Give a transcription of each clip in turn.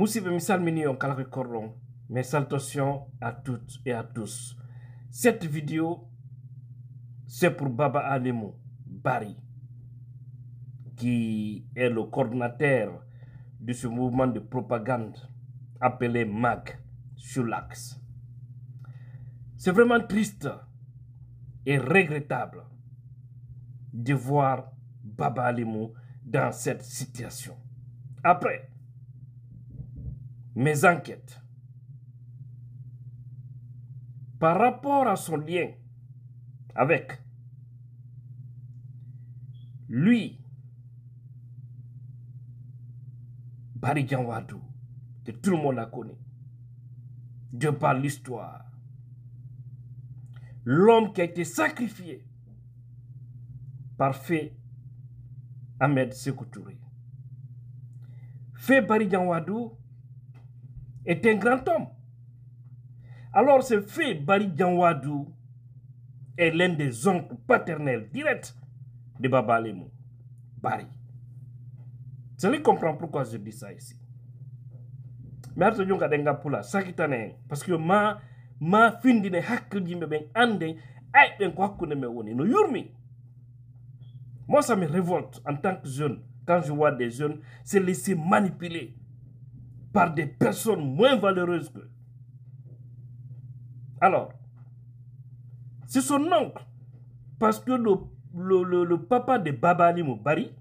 Musibe misal mini on kala recordons. Mes salutations à toutes et à tous. Cette vidéo, c'est pour Baba Alimou Bari, qui est le coordinateur de ce mouvement de propagande appelé MAG sur l'Axe. C'est vraiment triste et regrettable de voir Baba Alimou dans cette situation. Après mes enquêtes, par rapport à son lien avec lui, Bari Janwadou, que tout le monde a connu, de par l'histoire, l'homme qui a été sacrifié par Fé Ahmed Sékou Touré. Fé Bari Janwadou est un grand homme. Alors ce Fé Bari Janwadou est l'un des oncles paternels directs de Baba Alimou Bari. Vous allez comprendre pourquoi je dis ça ici. Mais après, je vais vous dire parce que ma fin de hakil jimbe ben ande ay ben ko hakune me woni no yurmi. Moi ça me révolte en tant que jeune quand je vois des jeunes se laisser manipuler par des personnes moins valeureuses qu'eux. Alors, c'est son oncle, parce que le papa de Baba Alimou Bari,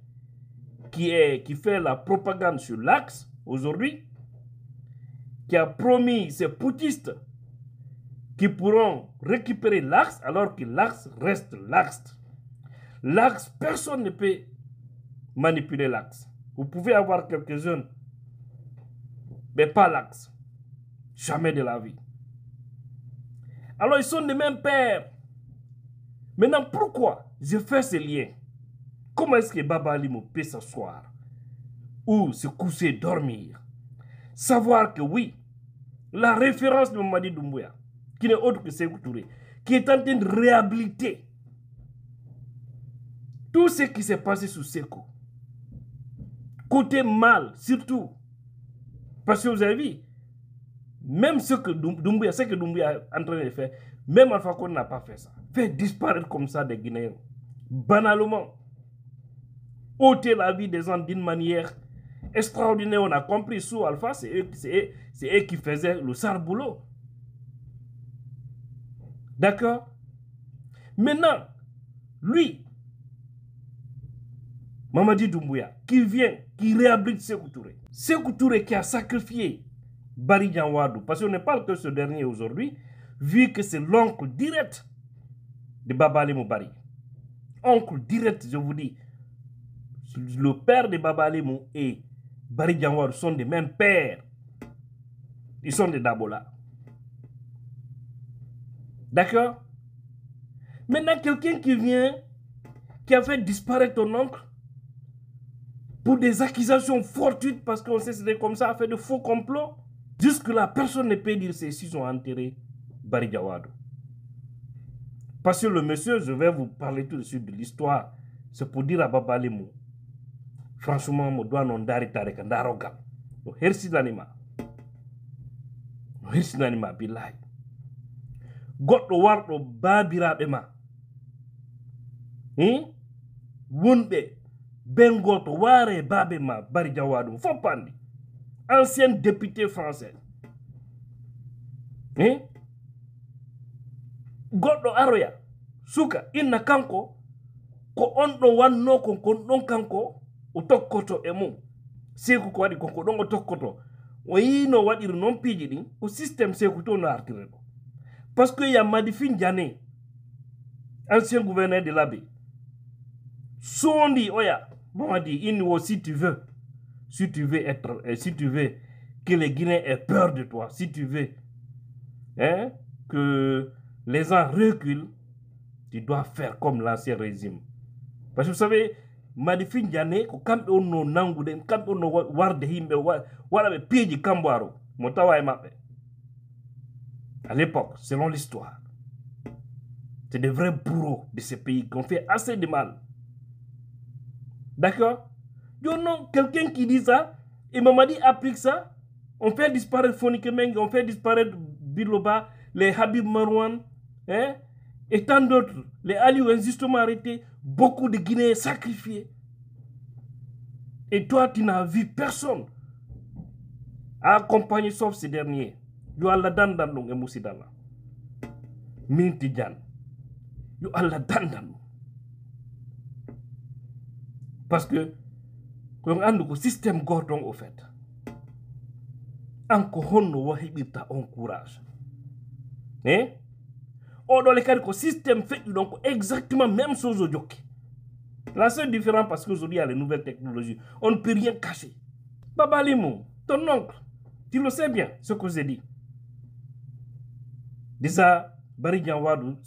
qui fait la propagande sur l'Axe aujourd'hui, qui a promis ces poutistes qui pourront récupérer l'Axe alors que l'Axe reste l'Axe. L'Axe, personne ne peut manipuler l'Axe. Vous pouvez avoir quelques jeunes, mais pas l'Axe. Jamais de la vie. Alors ils sont des mêmes pères. Maintenant, pourquoi je fais ce lien? Comment est-ce que Baba Alimou peut s'asseoir ou se coucher, dormir? Savoir que oui, la référence de Mamadi Doumbouya, qui n'est autre que Sékou Touré, qui est en train de réhabiliter tout ce qui s'est passé sous Sékou. Côté mal, surtout. Parce que vous avez vu, même ce que Doumbouya est en train de faire, même Alpha Condé n'a pas fait ça. Faire disparaître comme ça des Guinéens, banalement, ôter la vie des gens d'une manière extraordinaire. On a compris sous Alpha, c'est eux qui faisaient le sale boulot. D'accord? Maintenant, lui, Mamadi Doumbouya, qui vient, qui réhabilite Sékou Touré. Sékou Touré qui a sacrifié Bari Janwadou, parce qu'on ne parle que de ce dernier aujourd'hui, vu que c'est l'oncle direct de Baba Alimou Bari. Oncle direct, je vous dis. Le père de Baba Alimou et Bari Janwadou sont des mêmes pères. Ils sont des Dabola. D'accord? Maintenant, quelqu'un qui vient, qui a fait disparaître ton oncle pour des accusations fortuites, parce qu'on sait que c'était comme ça, a fait de faux complots. Jusque-là, personne ne peut dire s'ils ont enterré Bari Janwadou. Parce que le monsieur, je vais vous parler tout de suite de l'histoire. C'est pour dire à Baba Alimou, franchement, je dois non dari tareka ndarogal. No hersi nanima. No hersi nanima billahi. Goddo wardo babirabe ma. Wonbe bengoto ware babe ma Bari Janwadou fopandi. Ancien député français. Goddo aroya suka inna kanko ko on do wanno kon don kanko o tokkoto e mum Sékou ko wadi ko don o tokkoto o yino wadir non piji din o système Sékou to no artire ko parce que ya Madifi Ndiané, ancien gouverneur de l'Abbé, sondi oya Mamadi inwo si tu veux être, si tu veux que les Guinéens aient peur de toi, si tu veux que les gens reculent, tu dois faire comme l'ancien régime. Parce que vous savez, Madifi Ndiané, quand on a nangouden, quand on a warde himbe, wala be piji kambwaro, motawa e mappe. À l'époque, selon l'histoire, c'est des vrais bourreaux de ces pays qui ont fait assez de mal. D'accord? Non, quelqu'un qui dit ça, et Mamadi applique ça, On fait disparaître Fonike Mengue, on fait disparaître Biloba, les Habib Marouane, hein, et tant d'autres. Les Aliou injustement arrêtés, beaucoup de Guinéens sacrifiés. Et toi, tu n'as vu personne à accompagner sauf ces derniers. Yo Allah dandan et Moussidala. Minti Djan. Yo Allah dandan. Parce que, on a un système gordon au fait. Encore on courage. Hein? Or, dans les cas du système fait donc exactement même chose au jockey. La seule différence, parce qu'aujourd'hui, il y a les nouvelles technologies, on ne peut rien cacher. Baba Limou, ton oncle, tu le sais bien, ce que j'ai dit. Déjà, Barry Djanwadou,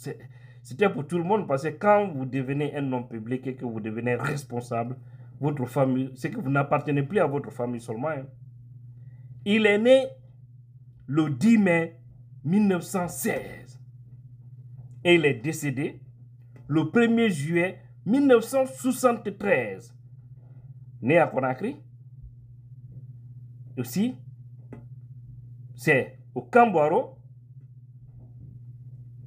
c'était pour tout le monde, parce que quand vous devenez un homme public et que vous devenez responsable, votre famille, c'est que vous n'appartenez plus à votre famille seulement. Hein. Il est né le 10 mai 1916 et il est décédé le 1er juillet 1973. Né à Conakry. Aussi, c'est au Kambouaro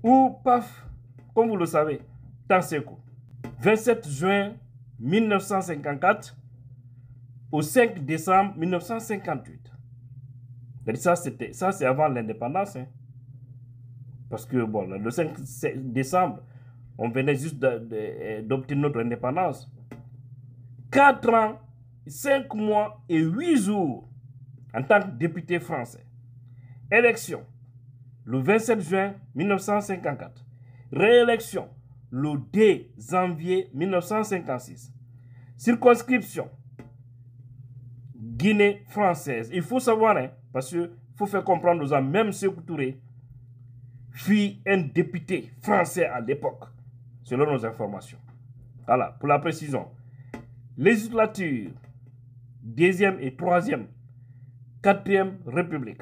ou PAF, comme vous le savez, Tanseko. 27 juin 1954 au 5 décembre 1958. Ça, c'est avant l'indépendance. Hein. Parce que, bon, le 5 décembre, on venait juste d'obtenir notre indépendance. 4 ans, 5 mois et 8 jours en tant que député français. Élection, le 27 juin 1954. Réélection, le 2 janvier 1956. Circonscription, Guinée française. Il faut savoir, hein, parce qu'il faut faire comprendre aux gens, même Sékou Touré fut un député français à l'époque, selon nos informations. Voilà, pour la précision. Législature, 2e et 3e, 4e République.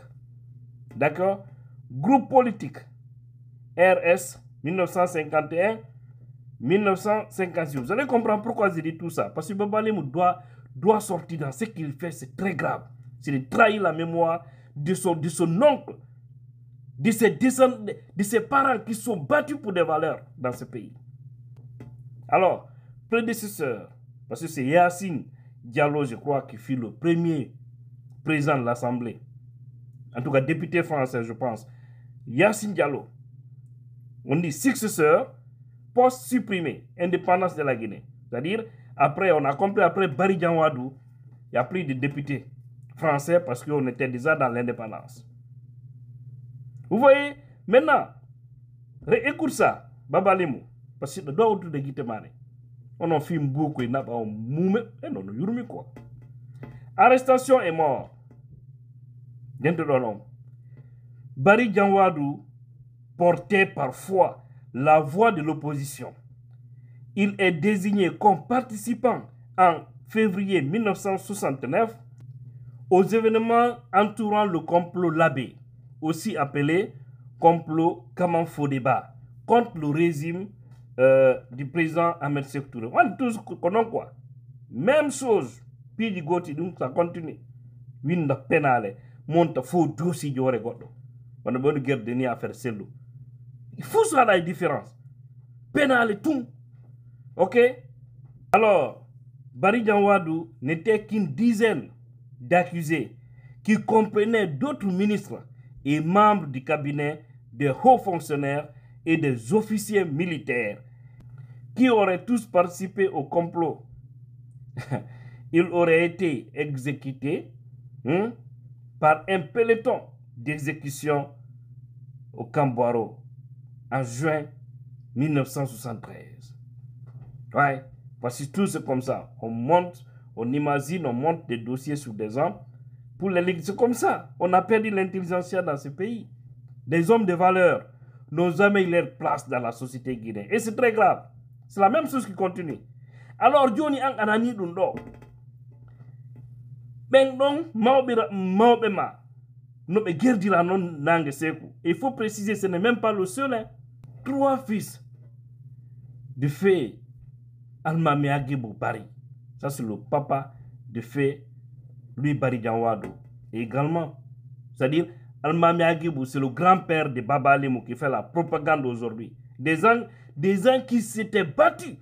D'accord? Groupe politique, RS, 1951-1956. Vous allez comprendre pourquoi je dis tout ça. Parce que Baba Limou doit sortir dans ce qu'il fait, c'est très grave. C'est de trahir la mémoire de son oncle, de ses parents qui sont battus pour des valeurs dans ce pays. Alors, prédécesseur, parce que c'est Yacine Diallo, je crois, qui fut le premier président de l'Assemblée. En tout cas, député français, je pense. Yacine Diallo. On dit successeur, poste supprimé, indépendance de la Guinée. C'est-à-dire, après, on a compris, après Barry Djanwadou, il n'y a plus de députés français parce qu'on était déjà dans l'indépendance. Vous voyez, maintenant, écoute ça, Baba Limou, parce que doit autour de Guitémane. On a fait beaucoup, il n'a pas un moumé, et non, yurumi quoi. Arrestation et mort. Barry Djanwadou portait parfois la voix de l'opposition. Il est désigné comme participant en février 1969 aux événements entourant le complot Labé, aussi appelé complot Kaman-Fodeba, contre le régime du président Ahmed Sékou Touré. On tous connaît quoi? Même chose. Puis du Goti, donc ça continue. Winda pénale, monte faux dossier de Oregodo. On a bonne guerre de ni à faire celle-là. Il faut ça la différence. Pénale tout. Ok? Alors, Barry Djanwadou n'était qu'une dizaine d'accusés qui comprenaient d'autres ministres et membres du cabinet des hauts fonctionnaires et des officiers militaires qui auraient tous participé au complot. Ils auraient été exécutés par un peloton d'exécution au Kambouaro en juin 1973. Ouais, parce que tout c'est comme ça. On monte, on imagine, on monte des dossiers sur des hommes pour les ligues. C'est comme ça. On a perdu l'intelligentsia dans ce pays. Des hommes de valeur n'ont jamais eu leur place dans la société guinéenne. Et c'est très grave. C'est la même chose qui continue. Alors, Johnny Ang Anani Dundo. Ben donc, Maobema. Il faut préciser, ce n'est même pas le seul. Hein. 3 fils de fée Almami Agibou Barry. Ça, c'est le papa de fée Louis Barry Djanwadou. Et également C'est-à-dire, Almami Agibou, c'est le grand-père de Baba Alimou qui fait la propagande aujourd'hui. Des gens qui s'étaient battus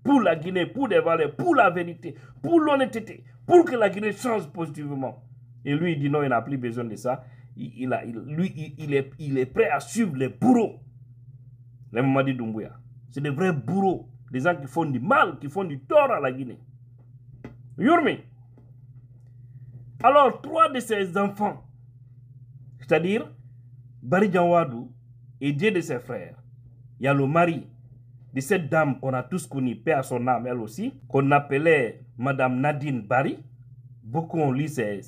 pour la Guinée, pour des valeurs, pour la vérité, pour l'honnêteté, pour que la Guinée change positivement. Et lui, il dit non, il n'a plus besoin de ça. Il est prêt à suivre les bourreaux. Les Mamadi Doumbouya. C'est des vrais bourreaux. Des gens qui font du mal, qui font du tort à la Guinée. Yourmi. Alors, 3 de ses enfants, c'est-à-dire Bari Djanwadou et 2 de ses frères, il y a le mari de cette dame qu'on a tous connue, paix à son âme, elle aussi, qu'on appelait Madame Nadine Bari. Beaucoup ont lu ses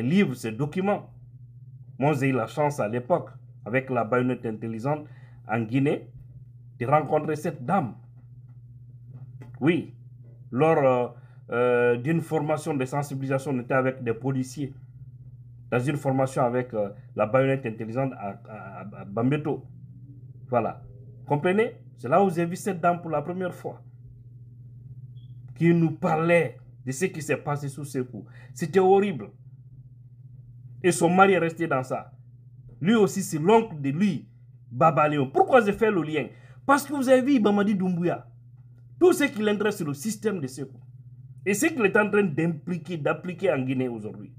livres, ses documents. Moi, j'ai eu la chance à l'époque, avec la baïonnette intelligente en Guinée, de rencontrer cette dame. Oui, lors d'une formation de sensibilisation, on était avec des policiers, dans une formation avec la baïonnette intelligente à Bambeto. Voilà. Comprenez? C'est là où j'ai vu cette dame pour la première fois, qui nous parlait de ce qui s'est passé sous ses coups. C'était horrible. Et son mari est resté dans ça. Lui aussi, c'est l'oncle de lui, Baba Léon. Pourquoi j'ai fait le lien? Parce que vous avez vu Mamadi Doumbouya. Tout ce qui l'intéresse, c'est le système de Sékou. Et ce qu'il est en train d'appliquer en Guinée aujourd'hui.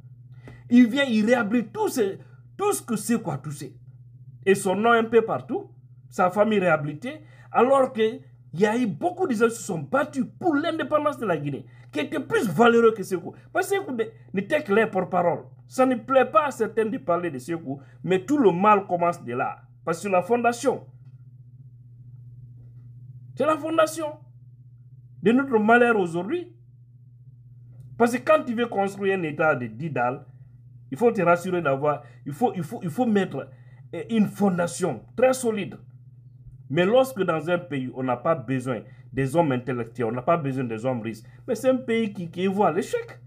Il vient, il réhabilite tout ce que Sékou a touché. Et son nom un peu partout, sa famille réhabilitée, alors qu'il y a eu beaucoup de gens qui se sont battus pour l'indépendance de la Guinée, qui étaient plus valeureux que Sékou. Parce que Sékou n'était que les porte-parole. Ça ne plaît pas à certains de parler de Sékou, mais tout le mal commence de là. Parce que c'est la fondation. C'est la fondation de notre malheur aujourd'hui. Parce que quand tu veux construire un état de Didal, il faut te rassurer d'avoir, il faut mettre une fondation très solide. Mais lorsque dans un pays, on n'a pas besoin des hommes intellectuels, on n'a pas besoin des hommes riches, mais c'est un pays qui voit l'échec.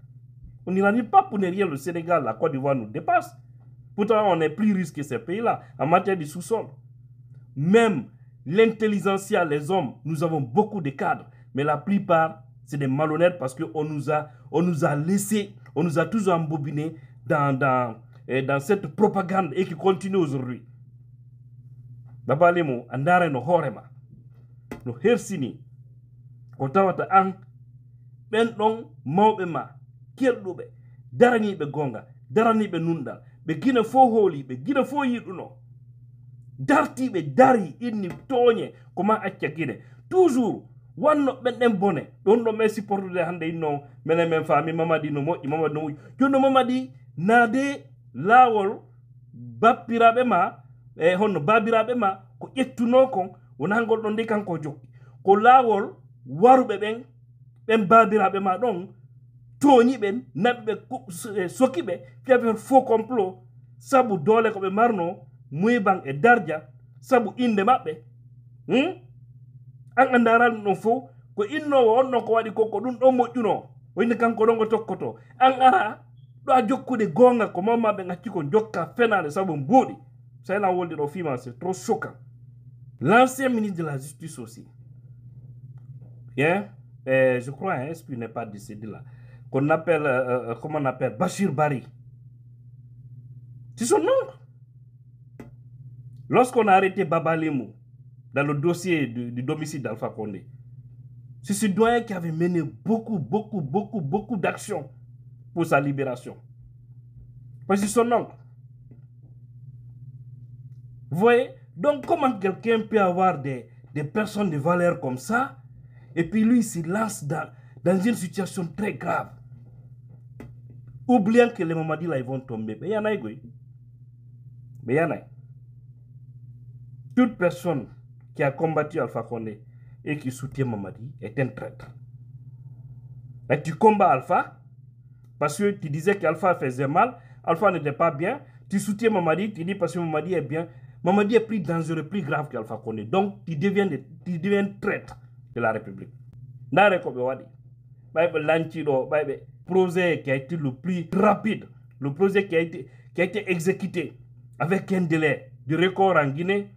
On n'irrite pas pour ne rien, le Sénégal, la Côte d'Ivoire nous dépasse. Pourtant, on est plus riche que ces pays-là en matière de sous-sol. Même l'intelligentsia, les hommes, nous avons beaucoup de cadres, mais la plupart, c'est des malhonnêtes parce qu'on nous a laissé, on nous a tous embobinés dans cette propagande et qui continue aujourd'hui. Baba Lemo, andare no horema, no hersini, ko tawata an, ben don mawbe ma, kelɗuɓe, daraniɓe gonga, daraniɓe nundal, ɓe gina fo hooli, ɓe gina fo yiɗuno, dartiɓe dari inni toñe koma acca guine, toujours wanno ɓen ɗen bone, ɗon ɗo men supportude hande inno menen men faami Mamadi no moƴƴi, Mamadi no moƴƴi, jonno Mamadi naade laawol bappiraɓe ma, honno babiraɓe ma ko ƴettuno kon wona ngol ɗon de kanko jokki ko laawol waruɓe ɓen babiraɓe ma ɗon toñi ɓen naɓɓe soki ɓe fiyaɓe faux complot sabu doole ko ɓe marno muyban e dardia sabu inde maɓɓe an andaran ɗon fof ko innowo on ɗon ko waɗi ko ɗum ɗon moƴƴuno o inde kanko ɗon ko tokkoto an ara ɗo a jokkude gonga ko mammaɓe gacci ko jokka fenade sabu mbuuɗi. C'est trop choquant. L'ancien ministre de la Justice aussi, je crois, est-ce qu'il n'est pas décédé là, qu'on appelle, comment on appelle, Bachir Bari. C'est son nom. Lorsqu'on a arrêté Baba Lemou dans le dossier du domicile d'Alpha Condé, c'est ce doyen qui avait mené beaucoup d'actions pour sa libération. Parce que c'est son oncle. Vous voyez? Donc, comment quelqu'un peut avoir des personnes de valeur comme ça, et puis lui, il se lance dans une situation très grave, oubliant que les Mamadi là, ils vont tomber. Mais il y en a, mais il y en a. Toute personne qui a combattu Alpha Condé et qui soutient Mamadi est un traître. Et tu combats Alpha, parce que tu disais qu'Alpha faisait mal, Alpha n'était pas bien, tu soutiens Mamadi, tu dis parce que Mamadi est bien. Mamadi est plus dangereux, plus grave qu'Alpha Condé. Donc, tu deviens traître de la République. Dans le projet qui a été le plus rapide, le projet qui a été exécuté avec un délai de record en Guinée,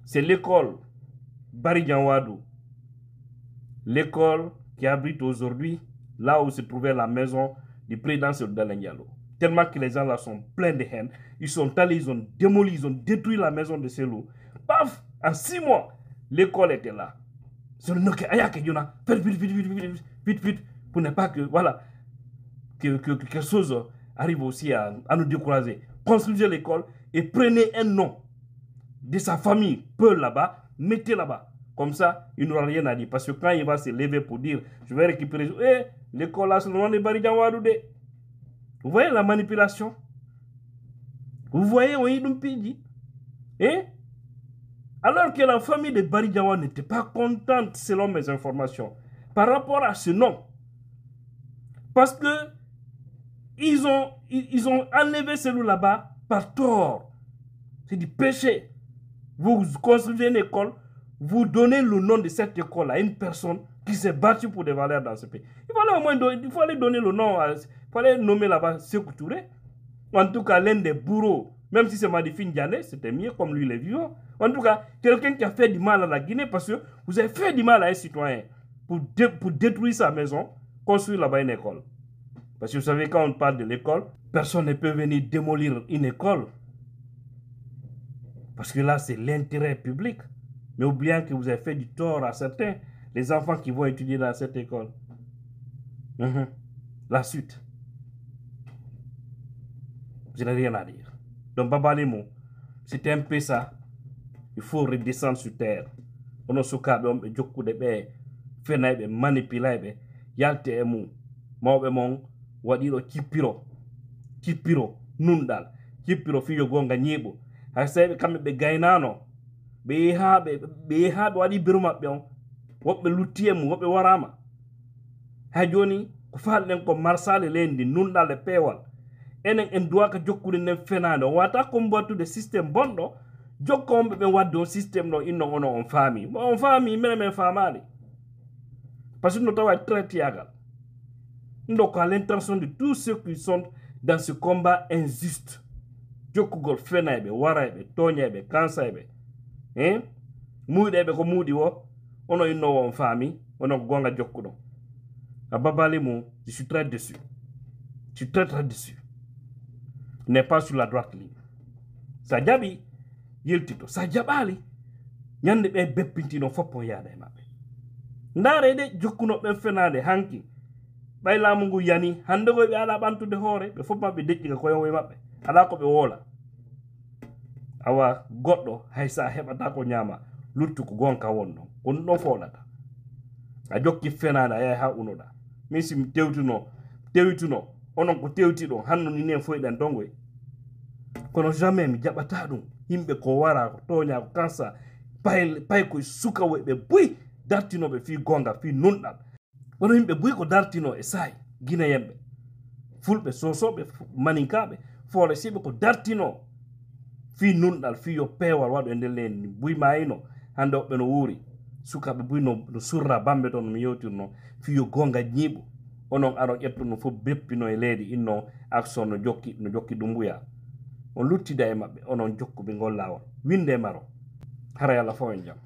c'est l'école Bari Djanwadou. L'école qui abrite aujourd'hui, là où se trouvait la maison du président Sékou Diallo. Tellement que les gens là sont pleins de haine. Ils sont allés, ils ont démoli, ils ont détruit la maison de ces loups. Paf, en 6 mois, l'école était là. C'est le Nokia, faites vite, vite, vite, vite, vite, vite, pour ne pas que, voilà, que quelque chose arrive aussi à nous décourager. Construisez l'école et prenez un nom de sa famille, peu là-bas, mettez là-bas. Comme ça, il n'aura rien à dire. Parce que quand il va se lever pour dire, je vais récupérer, l'école là, c'est le nom de Barijanwadoudé. Vous voyez la manipulation? Vous voyez, on y dit. Alors que la famille de Barijawa n'était pas contente, selon mes informations, par rapport à ce nom. Parce que ils ont enlevé celui là-bas par tort. C'est du péché. Vous construisez une école, vous donnez le nom de cette école à une personne qui s'est battue pour des valeurs dans ce pays. Il fallait donner le nom, il fallait nommer là-bas Sékou Touré. En tout cas, l'un des bourreaux, même si c'est Madifi Ndiané, c'était mieux comme lui, il est vivant. En tout cas, quelqu'un qui a fait du mal à la Guinée parce que vous avez fait du mal à un citoyen pour détruire sa maison, construire là-bas une école. Parce que vous savez, quand on parle de l'école, personne ne peut venir démolir une école. Parce que là, c'est l'intérêt public. Mais oubliant que vous avez fait du tort à certains, les enfants qui vont étudier dans cette école. La suite. Je n'ai rien à dire. Donc, Baba Limo, c'était un peu ça. Il faut redescendre sur terre. On a souka on be jokku de be fenay be manipuler be yalte e mum mawbe mon wadi do cipiro nundal cipiro fiyo gonga nyebo hay sebe kambe be gaynano be ha wadi biru mabbe on wobbe lutti e mum wobbe warama ha joni ko falden ko marsale lendi nundal e pewal enen en duwa ka jokkude nen fenade on wata ko mbattude système bonɗo jokkombe be waddo système no inno ono on fami on fami men famali parce que nous tawa traité yagal donc à l'intention de tous ceux qui sont dans ce combat injuste jokkugol fenaybe waraybe toñaybe kansaybe muudebe ko muudi wo ono inno on fami ono gonga jokkudo ababali mo je suis très déçu je suis très déçu n'est pas sur la droite ligne sa jabi yeltito sa jabali nyande be beppintino foppo yaada e mabbe ndare de jokkuno be fenade hanki bay laamu ngu yani hande go be ala bantude hoore be foppa be dejjiga ko yowe mabbe ala ko be wola awa goddo haysa hebata ko nyama luttu ko gonka wonno on do folata a jokki fenade ay ha unoda min sim tewtuno onon ko tewtido hanno ni nen foydan dongoy kono jamais mi jabata dum yimbe ko wara ko tonya ko kansa pay ko suka webe buy dartino be fi gonga fi nundal wono yimbe buy ko dartino e say gina yembe fulbe sosobe maninkabe fore sibe ko dartino fi nundal fi yo pewal wado ende len buy mayino hando be no wuri suka be buy no surra bambe ton mi yotirno fi yo gonga nyibo onon aro ettuno fo beppino e leedi inno action no jokki dumbuya on luttida e mabbe onon jokku be ngol lawol winde maro hara yalla fo en jam